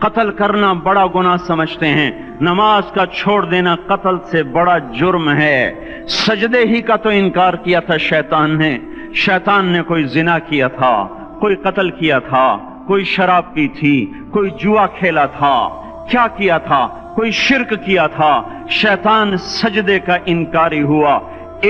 قتل کرنا بڑا گناہ سمجھتے ہیں، نماز کا چھوڑ دینا قتل سے بڑا جرم ہے۔ سجدے ہی کا تو انکار کیا تھا شیطان نے کوئی زنا کیا تھا، کوئی قتل کیا تھا، کوئی شراب پی تھی، کوئی جوا کھیلا تھا، کیا کیا تھا؟ کوئی شرک کیا تھا۔ شیطان سجدے کا انکاری ہوا،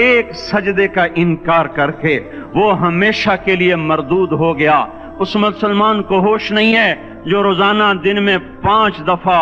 ایک سجدے کا انکار کر کے وہ ہمیشہ کے لیے مردود ہو گیا۔ اس مسلمان کو ہوش نہیں ہے جو روزانہ دن میں 5 دفعہ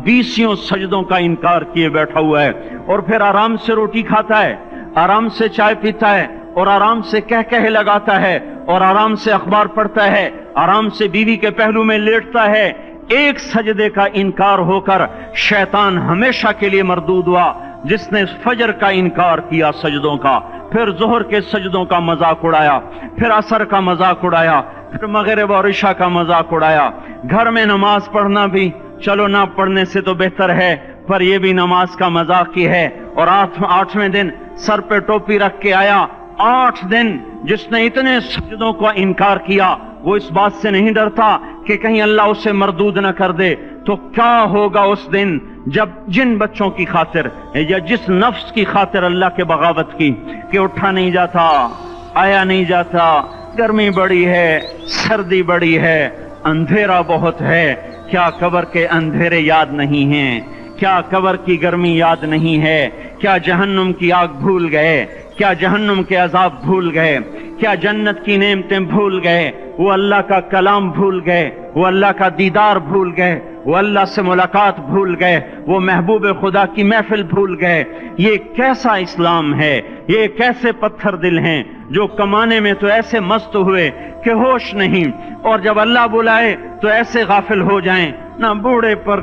20 سجدوں کا انکار کیے بیٹھا ہوا ہے، اور پھر آرام سے روٹی کھاتا ہے، آرام سے چائے پیتا ہے، اور آرام سے کہہ لگاتا ہے، اور آرام سے اخبار پڑھتا ہے، آرام سے بیوی کے پہلو میں لیٹتا ہے۔ ایک سجدے کا انکار ہو کر شیطان ہمیشہ کے لیے مردود ہوا۔ جس نے فجر کا انکار کیا سجدوں کا، پھر ظہر کے سجدوں کا مذاق اڑایا، پھر عصر کا مذاق اڑایا، پھر مغرب اور عشاء کا مذاق اڑایا۔ گھر میں نماز پڑھنا بھی چلو نہ پڑھنے سے تو بہتر ہے، پر یہ بھی نماز کا مذاق ہی ہے۔ اور 8ویں دن سر پہ ٹوپی رکھ کے آیا۔ 8 دن جس نے اتنے سجدوں کا انکار کیا، وہ اس بات سے نہیں ڈرتا کہ کہیں اللہ اسے مردود نہ کر دے، تو کیا ہوگا اس دن جب جن بچوں کی خاطر یا جس نفس کی خاطر اللہ کے بغاوت کی کہ اٹھا نہیں جاتا، آیا نہیں جاتا، گرمی بڑی ہے، سردی بڑی ہے، اندھیرا بہت ہے، کیا قبر کے اندھیرے یاد نہیں ہیں؟ کیا قبر کی گرمی یاد نہیں ہے؟ کیا جہنم کی آگ بھول گئے؟ کیا جہنم کے عذاب بھول گئے؟ کیا جنت کی نعمتیں بھول گئے؟ وہ اللہ کا کلام بھول گئے؟ وہ اللہ کا دیدار بھول گئے؟ وہ اللہ سے ملاقات بھول گئے؟ وہ محبوب خدا کی محفل بھول گئے؟ یہ کیسا اسلام ہے؟ یہ کیسے پتھر دل ہیں جو کمانے میں تو ایسے مست ہوئے کہ ہوش نہیں، اور جب اللہ بلائے تو ایسے غافل ہو جائیں، نہ بوڑھے پر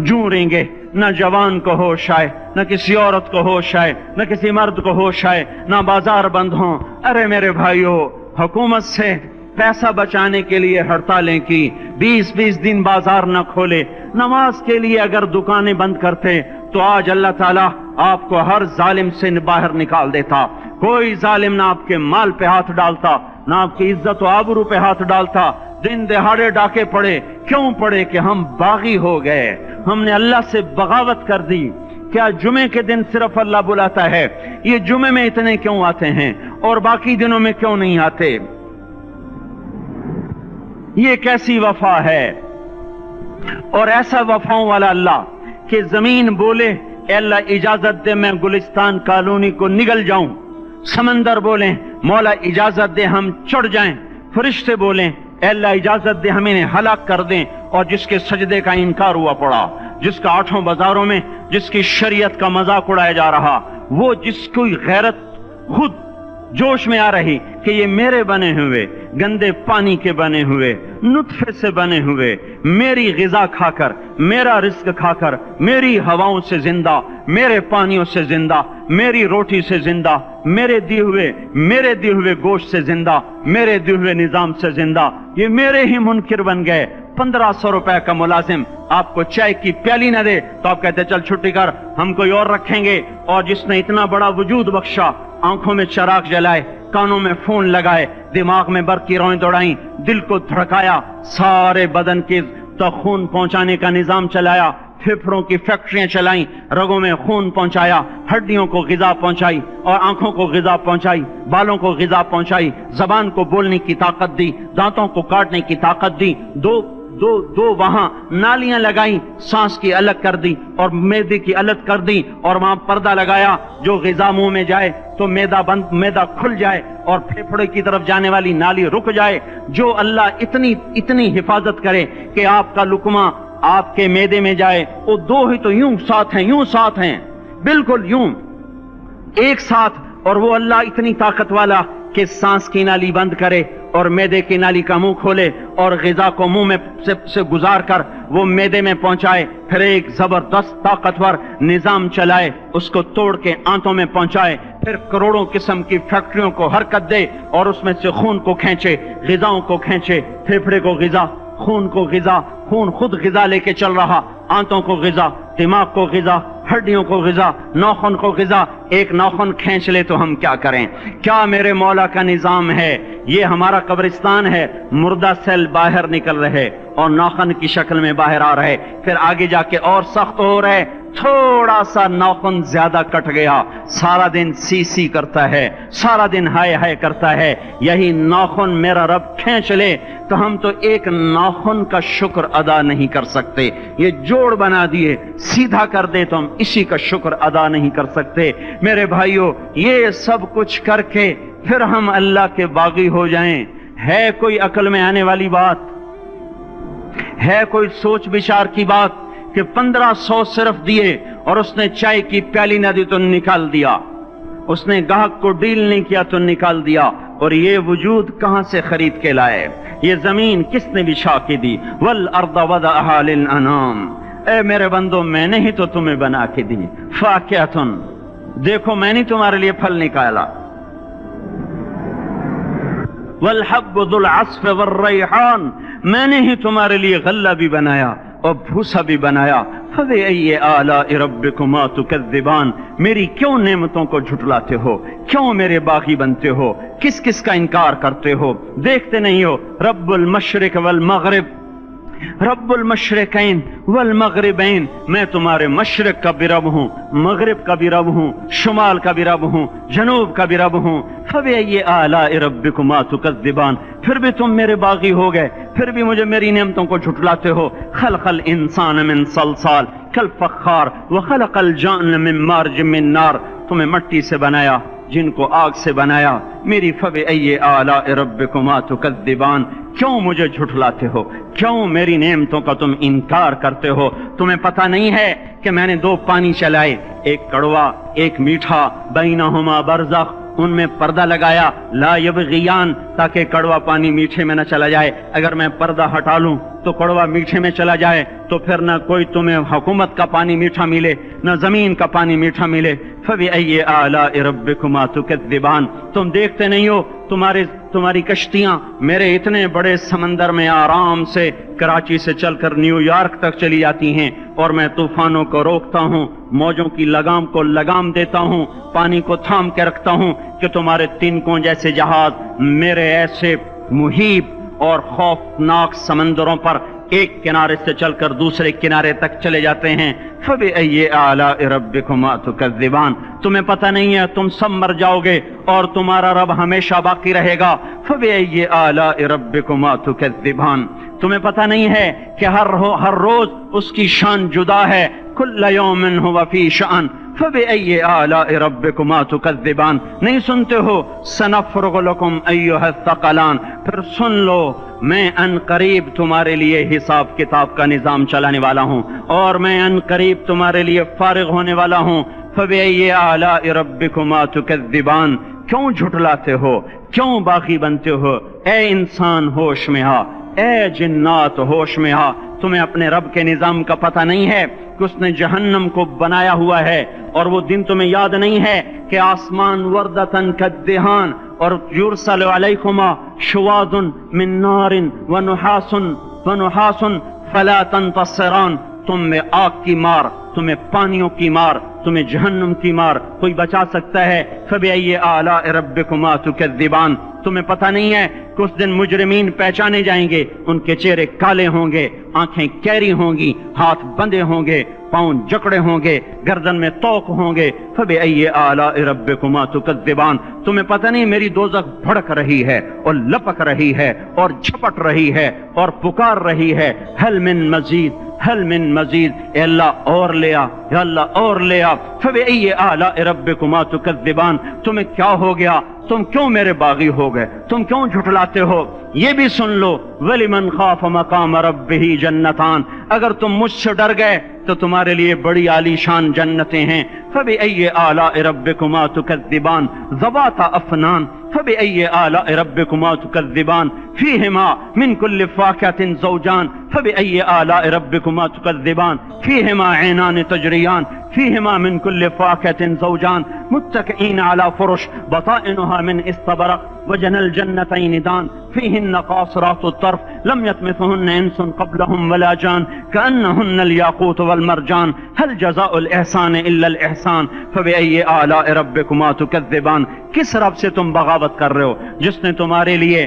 جوں گے، نہ جوان کو ہوش آئے، نہ کسی عورت کو ہوش آئے، نہ کسی مرد کو ہوش آئے، نہ بازار بند ہوں۔ ارے میرے بھائیو، حکومت سے پیسہ بچانے کے لیے ہڑتالیں کی، 20 دن بازار نہ کھولے، نماز کے لیے اگر دکانیں بند کرتے تو آج اللہ تعالیٰ آپ کو ہر ظالم سے باہر نکال دیتا۔ کوئی ظالم نہ آپ کے مال پہ ہاتھ ڈالتا، نہ آپ کی عزت و آبرو پہ ہاتھ ڈالتا۔ دن دہاڑے ڈاکے پڑے، کیوں پڑے؟ کہ ہم باغی ہو گئے، ہم نے اللہ سے بغاوت کر دی۔ کیا جمعے کے دن صرف اللہ بلاتا ہے؟ یہ جمعے میں اتنے کیوں آتے ہیں اور باقی دنوں میں کیوں نہیں آتے؟ یہ کیسی وفا ہے؟ اور ایسا وفاؤں والا اللہ کہ زمین بولے اے اللہ اجازت دے میں گلستان کالونی کو نگل جاؤں، سمندر بولیں مولا اجازت دے ہم چڑھ جائیں، فرشتے بولیں اے اللہ اجازت دے ہم انہیں ہلاک کر دیں، اور جس کے سجدے کا انکار ہوا پڑا، جس کا 8 بازاروں میں جس کی شریعت کا مذاق اڑایا جا رہا، وہ جس کوئی غیرت خود جوش میں آ رہی کہ یہ میرے بنے ہوئے گندے پانی کے بنے ہوئے نطفے سے بنے ہوئے میری غذا کھا کر، میرا رزق کھا کر، میری ہواؤں سے زندہ، میرے پانیوں سے زندہ، میری روٹی سے زندہ، میرے دیے ہوئے گوشت سے زندہ، میرے دیے ہوئے نظام سے زندہ، یہ میرے ہی منکر بن گئے۔ 1500 روپے کا ملازم آپ کو چائے کی پیالی نہ دے تو آپ کہتے چل چھٹی کر، ہم کوئی اور رکھیں گے۔ اور جس نے اتنا بڑا وجود بخشا، آنکھوں میں چراغ جلائے، کانوں میں فون لگائے، دماغ میں برق کی روئیں دوڑائیں، دل کو دھڑکایا، سارے بدن کے تک خون پہنچانے کا نظام چلایا، پھیپھڑوں کی فیکٹریاں چلائیں، رگوں میں خون پہنچایا، ہڈیوں کو غذا پہنچائی، اور آنکھوں کو غذا پہنچائی، بالوں کو غذا پہنچائی، زبان کو بولنے کی طاقت دی، دانتوں کو کاٹنے کی طاقت دی، دو وہاں نالیاں لگائیں، سانس کی الگ کر دی اور معدے کی الگ کر دی، اور وہاں پردہ لگایا، جو غذا منہ میں جائے تو معدہ کھل جائے اور پھیپھڑے کی طرف جانے والی نالی رک جائے۔ جو اللہ اتنی حفاظت کرے کہ آپ کا لقمہ آپ کے معدے میں جائے، وہ دو ہی تو یوں ساتھ ہیں بالکل یوں ایک ساتھ، اور وہ اللہ اتنی طاقت والا کہ سانس کی نالی بند کرے اور معدے کی نالی کا منہ کھولے اور غذا کو منہ میں سے گزار کر وہ معدے میں پہنچائے، پھر ایک زبردست طاقتور نظام چلائے، اس کو توڑ کے آنتوں میں پہنچائے، پھر کروڑوں قسم کی فیکٹریوں کو حرکت دے اور اس میں سے خون کو کھینچے، غذاؤں کو کھینچے، پھیپھڑے کو غذا، خون کو غذا، خون خود غذا لے کے چل رہا، آنتوں کو غذا، دماغ کو غذا، ہڈیوں کو غذا، ناخن کو غذا۔ ایک ناخن کھینچ لے تو ہم کیا کریں؟ کیا میرے مولا کا نظام ہے؟ یہ ہمارا قبرستان ہے، مردہ سیل باہر نکل رہے اور ناخن کی شکل میں باہر آ رہے، پھر آگے جا کے اور سخت ہو رہے، تھوڑا سا ناخن زیادہ کٹ گیا، سارا دن سی سی کرتا ہے، سارا دن ہائے ہائے کرتا ہے، یہی ناخن میرا رب کھینچ لے تو ہم تو ایک ناخن کا شکر ادا نہیں کر سکتے، یہ جوڑ بنا دیے سیدھا کر دے تو ہم اسی کا شکر ادا نہیں کر سکتے۔ میرے بھائیو، یہ سب کچھ کر کے پھر ہم اللہ کے باغی ہو جائیں، ہے کوئی عقل میں آنے والی بات؟ ہے کوئی سوچ بچار کی بات کہ 1500 صرف دیے اور اس نے چائے کی پیالی نہ دی تو نکال دیا، اس نے گاہک کو ڈیل نہیں کیا تو نکال دیا، اور یہ وجود کہاں سے خرید کے لائے؟ یہ زمین کس نے بچھا کے دی؟ والارض وضعها للانام، اے میرے بندو میں نے ہی تو تمہیں بنا کے دی، فاکہۃ، دیکھو میں نے تمہارے لیے پھل نکالا، والحب ذو العصف والریحان، میں نے ہی تمہارے لیے غلہ بھی بنایا اور بھوسا بھی بنایا، فبأي آلاء ربكما تكذبان، میری کیوں نعمتوں کو جھٹلاتے ہو؟ کیوں میرے باغی بنتے ہو؟ کس کس کا انکار کرتے ہو؟ دیکھتے نہیں ہو رب المشرق والمغرب، رب المشرقین والمغربین، میں تمہارے مشرق کا بھی رب ہوں، مغرب کا بھی رب ہوں، شمال کا بھی رب ہوں، جنوب کا بھی رب ہوں، فبأي آلاء ربكما تكذبان، پھر بھی تم میرے باغی ہو گئے، پھر بھی مجھے میری نعمتوں کو جھٹلاتے ہو۔ خلق الانسان من صلصال کالفخار وخلق الجان من مارج من نار، تمہیں مٹی سے بنایا، جن کو آگ سے بنایا، میری فبأي آلاء ربكما تكذبان، کیوں مجھے جھٹلاتے ہو؟ کیوں میری نعمتوں کا تم انکار کرتے ہو؟ تمہیں پتہ نہیں ہے کہ میں نے دو پانی چلائے، ایک کڑوا ایک میٹھا، بینہما برزخ، ان میں پردہ لگایا، لا یبغیان، تاکہ کڑوا پانی میٹھے میں نہ چلا جائے، اگر میں پردہ ہٹا لوں تو کڑوا میٹھے میں چلا جائے تو پھر نہ کوئی تمہیں حکومت کا پانی میٹھا ملے نہ زمین کا پانی میٹھا ملے۔ فبأي آلاء ربكما تكذبان، تم دیکھتے نہیں ہو تمہاری کشتیاں میرے اتنے بڑے سمندر میں آرام سے کراچی سے چل کر نیو یارک تک چلی جاتی ہیں، اور میں طوفانوں کو روکتا ہوں، موجوں کی لگام کو لگام دیتا ہوں، پانی کو تھام کے رکھتا ہوں کہ تمہارے تنکوں جیسے جہاز میرے ایسے محیط اور خوفناک سمندروں پر ایک کنارے سے چل کر دوسرے کنارے تک چلے جاتے ہیں۔ فبأي آلاء ربكما تكذبان، تمہیں پتہ نہیں ہے تم سب مر جاؤ گے اور تمہارا رب ہمیشہ باقی رہے گا۔ فبأي آلاء ربكما تكذبان، تمہیں پتہ نہیں ہے کہ ہر روز اس کی شان جدا ہے، كل يوم هو في شأن، فبأي آلاء ربكما تكذبان، نہیں سنتے ہو؟ سنفرغ لكم أيها الثقلان، پھر سن لو میں ان قریب تمہارے لیے حساب کتاب کا نظام چلانے والا ہوں، اور میں ان قریب تمہارے لیے فارغ ہونے والا ہوں۔ فبأي آلاء ربكما تكذبان، کیوں جھٹلاتے ہو؟ کیوں باغی بنتے ہو؟ اے انسان ہوش میں آ، اے جنات ہوش میں آ، تمہیں اپنے رب کے نظام کا پتہ نہیں ہے کہ اس نے جہنم کو بنایا ہوا ہے، اور وہ دن تمہیں یاد نہیں ہے کہ آسمان وردتن کالدہان، اور یرسل علیکما شواظ من نار ونحاس فلا تنتصران، تم میں آگ کی مار، تمہیں پانیوں کی مار، تمہیں جہنم کی مار کوئی بچا سکتا ہے؟ فبأي آلاء ربكما تكذبان، تمہیں پتہ نہیں ہے کہ اس دن مجرمین پہچانے جائیں گے، ان کے چہرے کالے ہوں گے، آنکھیں کیری ہوں گی، ہاتھ بندھے ہوں گے، پاؤں جکڑے ہوں گے، گردن میں توق ہوں گے۔ فبأي آلاء ربكما تكذبان، تمہیں پتہ نہیں میری دوزخ بھڑک رہی ہے اور لپک رہی ہے اور جھپٹ رہی ہے اور پکار رہی ہے، حل من مزید، حل من مزید، اے اللہ اور لے آ، یا اللہ اور لے آ۔ فبأي آلاء ربكما تكذبان، تمہیں کیا ہو گیا؟ تم کیوں میرے باغی ہو گئے؟ تم کیوں جھٹلاتے ہو؟ یہ بھی سن لو، وَلِمَنْ خَافَ مَقَامَ رَبِّهِ جَنَّتَانِ، اگر تم مجھ سے ڈر گئے تو تمہارے لیے بڑی عالی شان جنتیں ہیں۔ فبأي آلاء ربكما تكذبان ذوات أفنان، فبأي آلاء ربكما تكذبان فيهما من كل فاكهة زوجان، فبأي آلاء ربكما تكذبان فيهما عينان تجريان، فيهما من كل فاكهة زوجان متكئين على فرش بطائنها من استبرق وجنى الجنتين دان، فيهن قاصرات الطرف لم يطمثهن انس قبلهم ولا جان، كأنهن الياقوت والمرجان، هل جزاء الإحسان إلا الإحسان، فبأي آلاء ربكما تكذبان۔ کس رب سے تم بغاوت کر رہے ہو جس نے تمہارے لیے